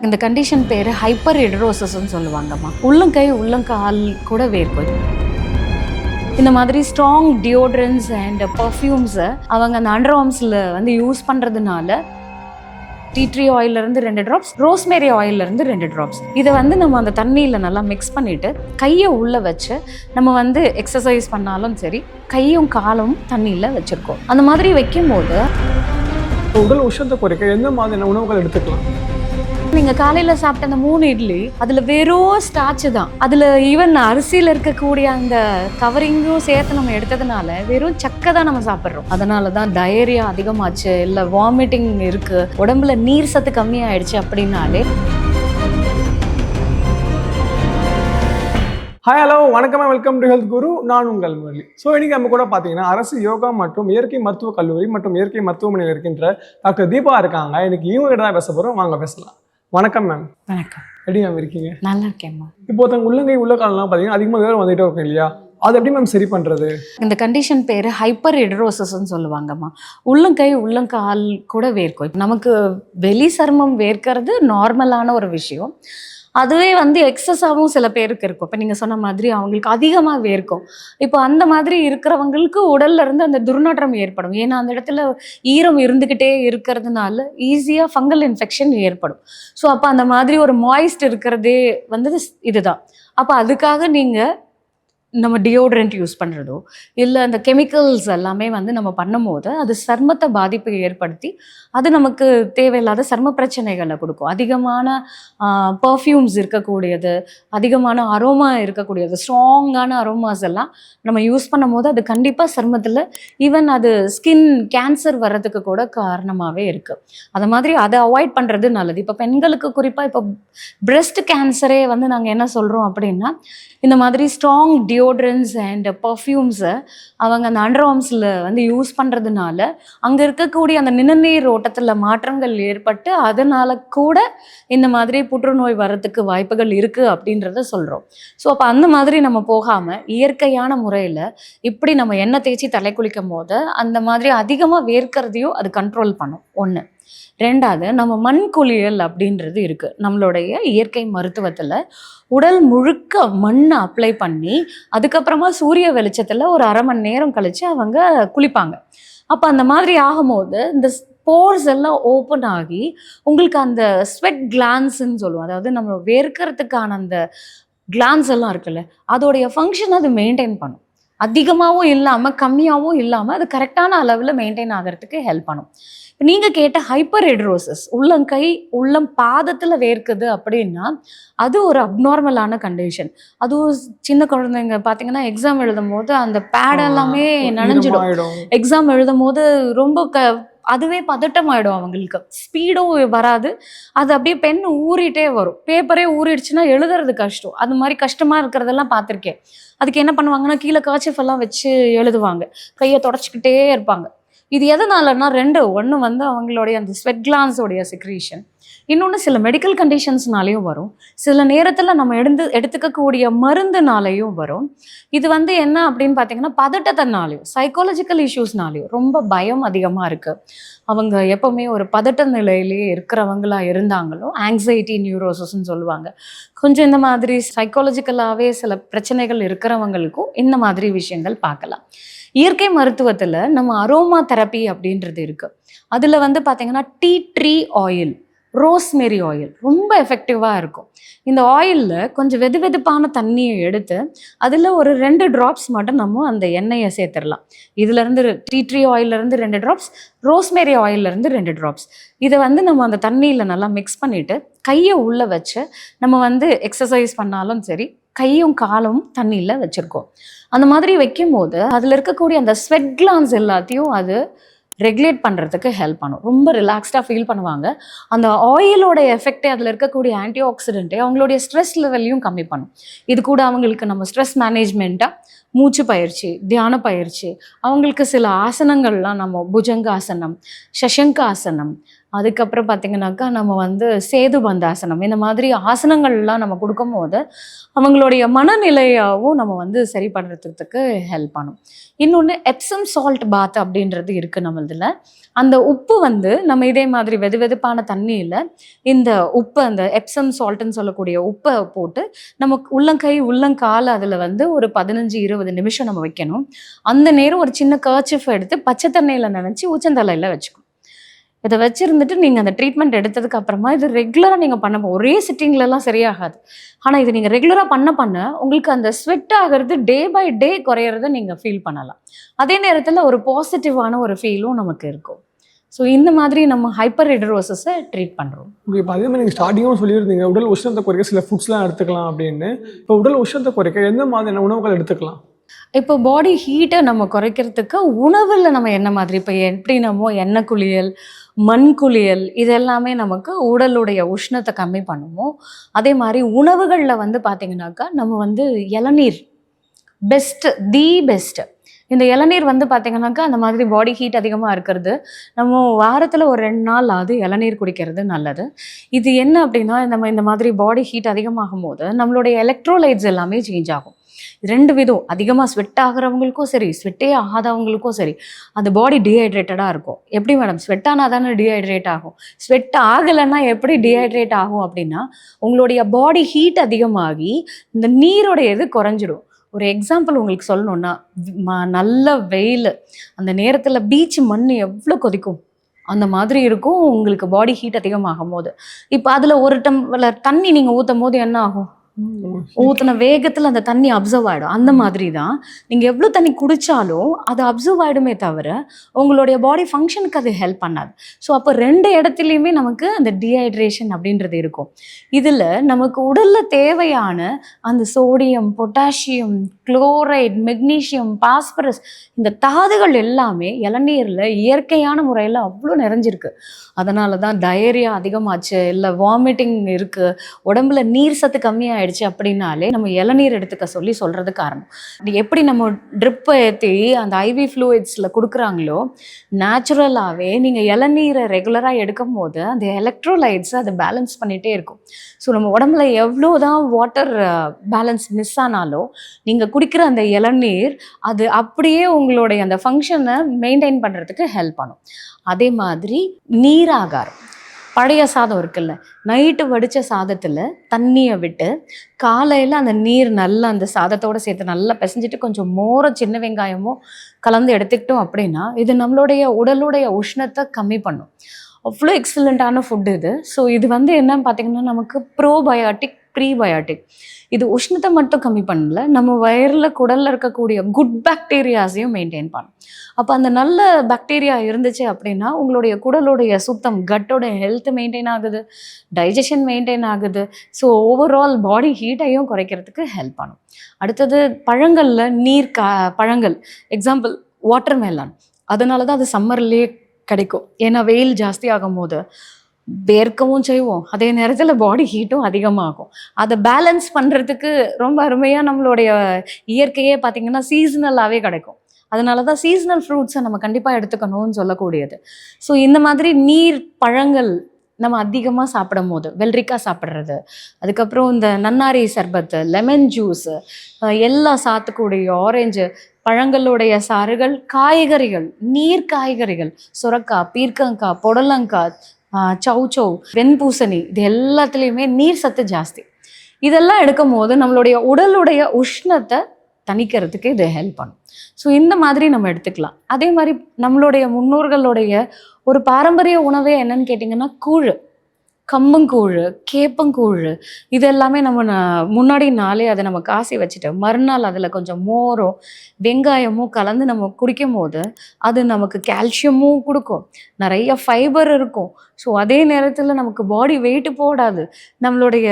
இந்த கண்டிஷன் பேர் ஹைப்பர் ஹெடரோசிஸ்ன்னு சொல்லுவாங்கம்மா. உள்ளங்கை உள்ளங்கால் கூட வேர்க்கும். இந்த மாதிரி ஸ்ட்ராங் டியோட்ரன்ஸ் அண்ட் பர்ஃப்யூம்ஸை அவங்க அந்த அண்டர் ஆர்ம்ஸில் வந்து யூஸ் பண்ணுறதுனால டீ ட்ரீ ஆயிலிருந்து 2 ட்ராப்ஸ், ரோஸ்மேரி ஆயிலிருந்து 2 ட்ராப்ஸ், இதை வந்து நம்ம அந்த தண்ணியில் நல்லா மிக்ஸ் பண்ணிவிட்டு கையை உள்ளே வச்சு நம்ம வந்து எக்ஸசைஸ் பண்ணாலும் சரி, கையும் காலும் தண்ணியில் வச்சுருக்கோம். அந்த மாதிரி வைக்கும்போது உடல் உஷ்ணத்தை குறைக்க எந்த மாதிரியான உணவுகள் எடுத்துக்கலாம்? நீங்கள் காலையில் சாப்பிட்ட அந்த 3 இட்லி அதில் வெறும் ஸ்டார்ச் தான். அதில் ஈவன் அரிசியில் இருக்கக்கூடிய அந்த கவரிங்கும் சேர்த்து நம்ம எடுத்ததுனால வெறும் சக்கை தான் நம்ம சாப்பிட்றோம். அதனால தான் டயரியா அதிகமாச்சு, இல்லை வாமிட்டிங் இருக்குது, உடம்புல நீர் சத்து கம்மியாயிடுச்சு அப்படின்னாலே. ஹாய், ஹலோ, வணக்கம், வெல்கம் டு ஹெல்த் குரு. நான் உங்கள் முரளி. ஸோ இன்னைக்கு நம்ம கூட பார்த்தீங்கன்னா அரசு யோகா மற்றும் இயற்கை மருத்துவக் கல்லூரி மற்றும் இயற்கை மருத்துவமனையில் இருக்கின்ற டாக்டர் தீபா இருக்காங்க. இன்னைக்கு இவங்க கிட்ட தான் பேச போகிறோம். வாங்க பேசலாம். வணக்கம் மேம். வணக்கம். எப்படி மேம் இருக்கீங்க? நல்லா இருக்கேம்மா. இப்போ ஒருத்தவங்க உள்ளங்கை உள்ளக்காலெலாம் பார்த்தீங்கன்னா அதிகமாக வேறு வந்துகிட்டே இருக்கும் இல்லையா? அது எப்படி மேம் சரி பண்ணுறது? இந்த கண்டிஷன் பேர் ஹைப்பர் ஹெடரோசிஸ்ன்னு சொல்லுவாங்கம்மா. உள்ளங்கை உள்ளங்கால் கூட வேர்க்கும். நமக்கு வெளி சருமம் வேர்க்கிறது நார்மலான ஒரு விஷயம். அதுவே வந்து எக்ஸஸாகவும் சில பேருக்கு இருக்கும். இப்போ நீங்கள் சொன்ன மாதிரி அவங்களுக்கு அதிகமாக வேர்க்கும். இப்போ அந்த மாதிரி இருக்கிறவங்களுக்கு உடல்ல இருந்து அந்த துர்நாற்றம் ஏற்படும். ஏன்னா அந்த இடத்துல ஈரம் இருந்துக்கிட்டே இருக்கிறதுனால ஈஸியாக ஃபங்கல் இன்ஃபெக்ஷன் ஏற்படும். ஸோ அப்போ அந்த மாதிரி ஒரு மாய்ஸ்ட் இருக்கிறதே வந்து இதுதான். அப்போ அதுக்காக நீங்கள் நம்ம டியோட்ரண்ட் யூஸ் பண்ணுறதோ இல்லை அந்த கெமிக்கல்ஸ் எல்லாமே வந்து நம்ம பண்ணும்போது அது சர்மத்தை பாதிப்பை ஏற்படுத்தி அது நமக்கு தேவையில்லாத சர்ம பிரச்சனைகளை கொடுக்கும். அதிகமான பர்ஃப்யூம்ஸ் இருக்கக்கூடியது, அதிகமான அரோமா இருக்கக்கூடியது, ஸ்ட்ராங்கான அரோமாஸ் எல்லாம் நம்ம யூஸ் பண்ணும் போது அது கண்டிப்பாக சர்மத்தில் ஈவன் அது ஸ்கின் கேன்சர் வர்றதுக்கு கூட காரணமாகவே இருக்குது. அது மாதிரி அதை அவாய்ட் பண்ணுறது நல்லது. இப்போ பெண்களுக்கு குறிப்பாக இப்போ பிரெஸ்ட் கேன்சரே வந்து நாங்கள் என்ன சொல்கிறோம் அப்படின்னா, இந்த மாதிரி ஸ்ட்ராங் டியோட்ரன்ஸ் அண்ட் பர்ஃப்யூம்ஸை அவங்க அந்த அண்டர் ஆர்ம்ஸில் வந்து யூஸ் பண்ணுறதுனால அங்கே இருக்கக்கூடிய அந்த நிணநீர் ஓட்டத்தில் மாற்றங்கள் ஏற்பட்டு அதனால் கூட இந்த மாதிரி புற்றுநோய் வர்றதுக்கு வாய்ப்புகள் இருக்குது அப்படின்றத சொல்கிறோம். ஸோ அப்போ அந்த மாதிரி நம்ம போகாமல் இயற்கையான முறையில் இப்படி நம்ம எண்ணெய் தேய்ச்சி தலை குளிக்கும் போது அந்த மாதிரி அதிகமாக வேர்க்கிறதையும் அது கண்ட்ரோல் பண்ணும். ஒன்று. ரெண்டாவது, நம்ம மண் குளியல் அப்படின்றது இருக்குது. நம்மளுடைய இயற்கை மருத்துவத்தில் உடல் முழுக்க மண்ணை அப்ளை பண்ணி அதுக்கப்புறமா சூரிய வெளிச்சத்தில் ஒரு 1/2 மணி நேரம் கழித்து அவங்க குளிப்பாங்க. அப்போ அந்த மாதிரி ஆகும்போது இந்த போர்ஸ் எல்லாம் ஓப்பன் ஆகி உங்களுக்கு அந்த ஸ்வெட் கிளான்ஸ்ன்னு சொல்லுவோம். அதாவது நம்ம வேர்க்கிறதுக்கான அந்த கிளான்ஸ் எல்லாம் இருக்குல்ல, அதோடைய ஃபங்க்ஷன் அது மெயின்டைன் பண்ணும். அதிகமாகவும் இல்லாமல் கம்மியாகவும் இல்லாமல் அது கரெக்டான அளவில் மெயின்டைன் ஆகிறதுக்கு ஹெல்ப் பண்ணும். இப்போ நீங்கள் கேட்ட ஹைப்பர் ஹெடரோசிஸ், உள்ளங்கை உள்ளம் பாதத்தில் வேர்க்குது அப்படின்னா அது ஒரு அப்நார்மலான கண்டிஷன். அதுவும் சின்ன குழந்தைங்க பார்த்தீங்கன்னா எக்ஸாம் எழுதும் போது அந்த பேட் எல்லாமே நனைஞ்சிடும். எக்ஸாம் எழுதும் போது ரொம்ப அதுவே பதட்டம் ஆகிடும். அவங்களுக்கு ஸ்பீடும் வராது. அது அப்படியே பென் ஊறிட்டே வரும். பேப்பரே ஊறிடுச்சுன்னா எழுதுறது கஷ்டம். அது மாதிரி கஷ்டமாக இருக்கிறதெல்லாம் பார்த்துருக்கேன். அதுக்கு என்ன பண்ணுவாங்கன்னா கீழே காய்ச்சஃபெல்லாம் வச்சு எழுதுவாங்க, கையை தொடச்சிக்கிட்டே இருப்பாங்க. இது எதனாலன்னா 2. ஒன்று வந்து அவங்களுடைய அந்த ஸ்வெட் கிளான்ஸோடைய செக்ரீஷன், இன்னொன்று சில மெடிக்கல் கண்டிஷன்ஸ்னாலேயும் வரும், சில நேரத்தில் நம்ம எடுத்துக்கக்கூடிய மருந்துனாலேயும் வரும். இது வந்து என்ன அப்படின்னு பார்த்தீங்கன்னா பதட்டத்தினாலேயும் சைக்காலஜிக்கல் இஷ்யூஸ்னாலேயும் ரொம்ப பயம் அதிகமாக இருக்குது. அவங்க எப்போவுமே ஒரு பதட்ட நிலையிலேயே இருக்கிறவங்களா இருந்தாங்களோ ஆங்ஸைட்டி நியூரோசிஸ்ன்னு சொல்லுவாங்க. கொஞ்சம் இந்த மாதிரி சைக்காலஜிக்கலாகவே சில பிரச்சனைகள் இருக்கிறவங்களுக்கும் இந்த மாதிரி விஷயங்கள் பார்க்கலாம். இயற்கை மருத்துவத்தில் நம்ம அரோமா தெரப்பி அப்படின்றது இருக்குது. அதில் வந்து பார்த்திங்கன்னா tea tree oil, rosemary oil ரொம்ப எஃபெக்டிவாக இருக்கும். இந்த ஆயிலில் கொஞ்சம் வெதுவெதுப்பான தண்ணியை எடுத்து அதில் ஒரு 2 ட்ராப்ஸ் மட்டும் நம்ம அந்த எண்ணெயை சேர்த்துடலாம். இதுலேருந்து டீ ட்ரீ ஆயிலிருந்து 2 ட்ராப்ஸ், ரோஸ்மேரி ஆயிலிருந்து 2 ட்ராப்ஸ், இதை வந்து நம்ம அந்த தண்ணியில் நல்லா மிக்ஸ் பண்ணிவிட்டு கையை உள்ளே வச்சு நம்ம வந்து எக்ஸசைஸ் பண்ணாலும் சரி, கையும் காலும் தண்ணியில் வச்சுருக்கோம். அந்த மாதிரி வைக்கும்போது அதில் இருக்கக்கூடிய அந்த ஸ்வெட் கிளான்ஸ் எல்லாத்தையும் அது ரெகுலேட் பண்ணுறதுக்கு ஹெல்ப் பண்ணும். ரொம்ப ரிலாக்ஸ்டாக ஃபீல் பண்ணுவாங்க. அந்த ஆயிலோட எஃபெக்டே அதில் இருக்கக்கூடிய ஆன்டி ஆக்சிடென்ட்டே அவங்களுடைய ஸ்ட்ரெஸ் லெவல்லையும் கம்மி பண்ணும். இது கூட அவங்களுக்கு நம்ம ஸ்ட்ரெஸ் மேனேஜ்மெண்ட்டாக மூச்சு பயிற்சி, தியான பயிற்சி, அவங்களுக்கு சில ஆசனங்கள்லாம் நம்ம புஜங்க ஆசனம், சஷங்க ஆசனம், அதுக்கப்புறம் பார்த்தீங்கன்னாக்கா நம்ம வந்து சேது பந்தாசனம் இந்த மாதிரி ஆசனங்கள்லாம் நம்ம கொடுக்கும்போது அவங்களுடைய மனநிலையாகவும் நம்ம வந்து சரி பண்ணுறதுக்கு ஹெல்ப் பண்ணும். இன்னொன்று எப்சம் சால்ட் பாத் அப்படின்றது இருக்குது நம்மளதில். அந்த உப்பு வந்து நம்ம இதே மாதிரி வெது வெதுப்பான தண்ணியில் இந்த உப்பு அந்த எப்சம் சால்ட்டுன்னு சொல்லக்கூடிய உப்பை போட்டு நமக்கு உள்ளங்கை உள்ளங்கால் அதில் வந்து ஒரு 15-20 நிமிஷம் நம்ம வைக்கணும். அந்த நேரம் ஒரு சின்ன கர்ச்சிஃப் எடுத்து பச்சை தண்ணியில் நனைச்சி உச்சந்தலையில் வச்சுக்கணும். இதை வச்சுருந்துட்டு நீங்கள் அந்த ட்ரீட்மெண்ட் எடுத்ததுக்கு அப்புறமா இது ரெகுலராக நீங்கள் பண்ண ஒரே சிட்டிங்லலாம் சரியாகாது. ஆனால் இது நீங்கள் ரெகுலராக பண்ண உங்களுக்கு அந்த ஸ்வெட் ஆகிறது டே பை டே குறையிறத நீங்கள் ஃபீல் பண்ணலாம். அதே நேரத்தில் ஒரு பாசிட்டிவான ஒரு ஃபீலும் நமக்கு இருக்கும். ஸோ இந்த மாதிரி நம்ம ஹைப்பர் ஹைட்ரோசிஸை ட்ரீட் பண்ணுறோம். இப்போ அதே மாதிரி நீங்கள் ஸ்டார்டிங்கும் சொல்லியிருந்தீங்க உடல் உஷ்ணத்தை குறைக்க சில ஃபுட்ஸ்லாம் எடுத்துக்கலாம் அப்படின்னு. இப்போ உடல் உஷ்ணத்தை குறைக்க எந்த மாதிரியான உணவுகள் எடுத்துக்கலாம்? இப்போ பாடி ஹீட்டை நம்ம குறைக்கிறதுக்கு உணவில் நம்ம என்ன மாதிரி இப்போ எப்படி நம்ம எண்ணெய் குளியல், மண் குளியல் இதெல்லாமே நமக்கு உடலுடைய உஷ்ணத்தை கம்மி பண்ணுமோ, அதே மாதிரி உணவுகளில் வந்து பார்த்திங்கனாக்கா நம்ம வந்து இளநீர் பெஸ்ட்டு. இந்த இளநீர் வந்து பார்த்திங்கனாக்கா அந்த மாதிரி பாடி ஹீட் அதிகமாக இருக்கிறது நம்ம வாரத்தில் ஒரு 2 நாள் இளநீர் குடிக்கிறது நல்லது. இது என்ன அப்படின்னா நம்ம இந்த மாதிரி பாடி ஹீட் அதிகமாகும் போது நம்மளுடைய எலக்ட்ரோலைட்ஸ் எல்லாமே சேஞ்ச் ஆகும். 2 விதம். அதிகமாக ஸ்வெட் ஆகிறவங்களுக்கும் சரி, ஸ்வெட்டே ஆகாதவங்களுக்கும் சரி, அந்த பாடி டீஹைட்ரேட்டடாக இருக்கும். எப்படி மேடம் ஸ்வெட் ஆனால் தானே டீஹைட்ரேட் ஆகும்? ஸ்வெட் ஆகலைன்னா எப்படி டீஹைட்ரேட் ஆகும் அப்படின்னா, உங்களுடைய பாடி ஹீட் அதிகமாகி இந்த நீரோடைய இது குறைஞ்சிடும். ஒரு எக்ஸாம்பிள் உங்களுக்கு சொல்லணும்னா, நல்ல வெயில் அந்த நேரத்தில் பீச் மண் எவ்வளோ கொதிக்கும் அந்த மாதிரி இருக்கும் உங்களுக்கு பாடி ஹீட் அதிகமாகும் போது. இப்போ அதில் ஒரு டம்ளர் தண்ணி நீங்கள் ஊற்றும் போது என்ன ஆகும்? ஊற்றின வேகத்தில் அந்த தண்ணி அப்சர்வ் ஆகிடும். அந்த மாதிரி தான் நீங்கள் எவ்வளோ தண்ணி குடித்தாலும் அது அப்சர்வ் ஆகிடுமே தவிர உங்களுடைய பாடி ஃபங்க்ஷனுக்கு அது ஹெல்ப் பண்ணாது. ஸோ அப்போ 2 இடத்துலையுமே நமக்கு அந்த டீஹைட்ரேஷன் அப்படின்றது இருக்கும். இதில் நமக்கு உடலில் தேவையான அந்த sodium, potassium, chloride, magnesium, phosphorus இந்த தாதுகள் எல்லாமே இளநீரில் இயற்கையான முறையில் அவ்வளோ நிறைஞ்சிருக்கு. அதனால தான் டயரியா அதிகமாச்சு, இல்லை வாமிட்டிங் இருக்குது, உடம்புல நீர் சத்து கம்மியாயிடுச்சு அப்படின்னாலே நம்ம இளநீர் எடுத்துக்க சொல்கிறது காரணம். எப்படி நம்ம ட்ரிப்பை ஏற்றி அந்த ஐவி ஃப்ளூயிட்ஸில் கொடுக்குறாங்களோ, நேச்சுரலாகவே நீங்கள் இளநீரை ரெகுலராக எடுக்கும் போது அந்த எலக்ட்ரோலைட்ஸை அதை பேலன்ஸ் பண்ணிகிட்டே இருக்கும். ஸோ நம்ம உடம்புல எவ்வளோ தான் வாட்டர் பேலன்ஸ் மிஸ் ஆனாலும் நீங்கள் குடிக்கிற அந்த இளநீர் அது அப்படியே உங்களுடைய அந்த ஃபங்க்ஷனை மெயின்டைன் பண்ணுறதுக்கு ஹெல்ப் பண்ணும். அதே மாதிரி நீராகாரம், பழைய சாதம் இருக்குல்ல, நைட்டு வடித்த சாதத்தில் தண்ணியை விட்டு காலையில் அந்த நீர் நல்லா அந்த சாதத்தோடு சேர்த்து நல்லா பிசைஞ்சிட்டு கொஞ்சம் மோரோ சின்ன வெங்காயமோ கலந்து எடுத்துக்கிட்டோம் அப்படின்னா இது நம்மளுடைய உடலுடைய உஷ்ணத்தை கம்மி பண்ணும். அவ்வளோ எக்ஸலண்ட்டான ஃபுட் இது. ஸோ இது வந்து என்னன்னு பார்த்தீங்கன்னா நமக்கு ப்ரோபயோட்டிக், ப்ரீபயோட்டிக். இது உஷ்ணத்தை மட்டும் கம்மி பண்ணல, நம்ம வயரில் குடலில் இருக்கக்கூடிய குட் பாக்டீரியாஸையும் மெயின்டைன் பண்ணும். அப்போ அந்த நல்ல பாக்டீரியா இருந்துச்சு அப்படின்னா உங்களுடைய குடலுடைய சுத்தம், கட்டோட ஹெல்த் மெயின்டைன் ஆகுது, டைஜஷன் மெயின்டைன் ஆகுது. ஸோ ஓவரால் பாடி ஹீட்டையும் குறைக்கிறதுக்கு ஹெல்ப் பண்ணும். அடுத்தது பழங்களில் பழங்கள் எக்ஸாம்பிள் வாட்டர் மெலான். அதனால தான் அது சம்மர்லேயே கிடைக்கும். ஏன்னா வெயில் ஜாஸ்தி ஆகும் போது வேர்க்கவும் செய்வோம், அதே நேரத்தில் பாடி ஹீட்டும் அதிகமாகும். அதை பேலன்ஸ் பண்ணுறதுக்கு ரொம்ப அருமையாக நம்மளுடைய இயற்கையே பார்த்திங்கன்னா சீசனலாகவே கிடைக்கும். அதனால தான் சீசனல் ஃப்ரூட்ஸை நம்ம கண்டிப்பாக எடுத்துக்கணும்னு சொல்லக்கூடியது. ஸோ இந்த மாதிரி நீர் பழங்கள் நம்ம அதிகமாக சாப்பிடும் போது வெள்ளரிக்காய் சாப்பிட்றது, அதுக்கப்புறம் இந்த நன்னாரி சர்பத்து, லெமன் ஜூஸு, எல்லா சாத்துக்குடி, ஆரஞ்சு, பழங்களுடைய சாறுகள், காய்கறிகள், நீர் காய்கறிகள், சுரக்காய், பீர்க்கங்காய், புடலங்காய், சௌச்சௌ, வெண்பூசணி, இது எல்லாத்துலேயுமே நீர் சத்து ஜாஸ்தி. இதெல்லாம் எடுக்கும் போது நம்மளுடைய உடலுடைய உஷ்ணத்தை தணிக்கிறதுக்கு இது ஹெல்ப் பண்ணும். ஸோ இந்த மாதிரி நம்ம எடுத்துக்கலாம். அதே மாதிரி நம்மளுடைய முன்னோர்களுடைய ஒரு பாரம்பரிய உணவே என்னன்னு கேட்டிங்கன்னா கூழ், கம்பங்கூழ், கேப்பங்கூழ், இது எல்லாமே நம்ம முன்னாடி நாளே அதை நம்ம காசி வச்சுட்டு மறுநாள் அதில் கொஞ்சம் மோரோ வெங்காயமும் கலந்து நம்ம குடிக்கும் போது அது நமக்கு கால்சியமும் கொடுக்கும், நிறைய ஃபைபர் இருக்கும். ஸோ அதே நேரத்தில் நமக்கு பாடி வெயிட்டு போடாது, நம்மளுடைய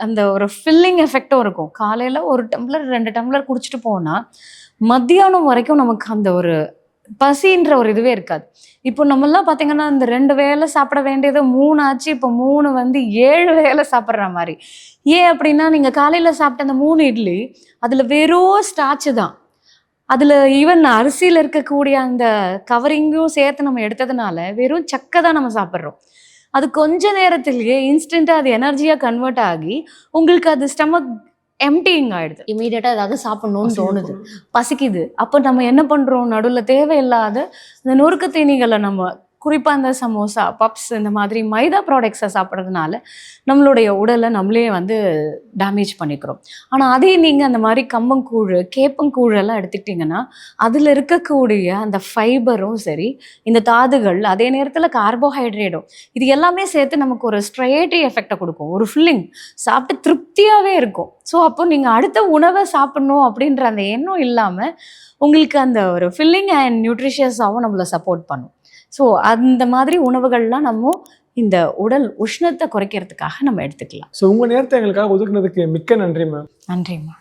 அந்த ஒரு ஃபில்லிங் எஃபெக்டும் இருக்கும். காலையில் 1 டம்ளர் 2 டம்ளர் குடிச்சிட்டு போனால் மத்தியானம் வரைக்கும் நமக்கு அந்த ஒரு பசின்ற ஒரு இதுவே இருக்காது. இப்போ நம்மளாம் பார்த்தீங்கன்னா இந்த 2 வேளை சாப்பிட வேண்டியது 3 ஆச்சு, இப்போ 3 வந்து 7 வேளை சாப்பிட்ற மாதிரி. ஏன் அப்படின்னா நீங்கள் காலையில் சாப்பிட்ட அந்த 3 இட்லி அதில் வெறும் ஸ்டார்ச்சு தான், அதில் ஈவன் அரிசியில் இருக்கக்கூடிய அந்த கவரிங்கும் சேர்த்து நம்ம எடுத்ததுனால வெறும் சக்கை தான் நம்ம சாப்பிட்றோம். அது கொஞ்ச நேரத்திலேயே இன்ஸ்டண்ட்டாக அது எனர்ஜியாக கன்வெர்ட் ஆகி உங்களுக்கு அது ஸ்டமக் எம்டிங் ஆயிடுது. இமீடியட்டாக ஏதாவது சாப்பிடணும்னு தோணுது, பசிக்குது. அப்போ நம்ம என்ன பண்ணுறோம், நடுவில் தேவையில்லாத இந்த நொறுக்கு தீனிகளை நம்ம குறிப்பாக இந்த சமோசா, பப்ஸ் இந்த மாதிரி மைதா ப்ராடக்ட்ஸை சாப்பிட்றதுனால நம்மளுடைய உடலை நம்மளே வந்து டேமேஜ் பண்ணிக்கிறோம். ஆனால் அதே நீங்கள் அந்த மாதிரி கம்பங்கூழ், கேப்பங்கூழ் எல்லாம் எடுத்துக்கிட்டிங்கன்னா அதில் இருக்கக்கூடிய அந்த ஃபைபரும் சரி, இந்த தாதுகள், அதே நேரத்தில் கார்போஹைட்ரேட்டும், இது எல்லாமே சேர்த்து நமக்கு ஒரு ஸ்ட்ரெயேட்டி எஃபெக்டை கொடுக்கும். ஒரு ஃபில்லிங், சாப்பிட்டு திருப்தியாகவே இருக்கும். ஸோ அப்போ நீங்கள் அடுத்த உணவை சாப்பிட்ணும் அப்படின்ற அந்த எண்ணம் இல்லாமல் உங்களுக்கு அந்த ஒரு ஃபில்லிங் அண்ட் நியூட்ரிஷியஸாகவும் நம்மளை சப்போர்ட் பண்ணும். ஸோ அந்த மாதிரி உணவுகள்லாம் நம்ம இந்த உடல் உஷ்ணத்தை குறைக்கிறதுக்காக நம்ம எடுத்துக்கலாம். ஸோ உங்கள் நேரத்தை எங்களுக்காக ஒதுக்குனதுக்கு மிக்க நன்றி மேம். நன்றிம்மா.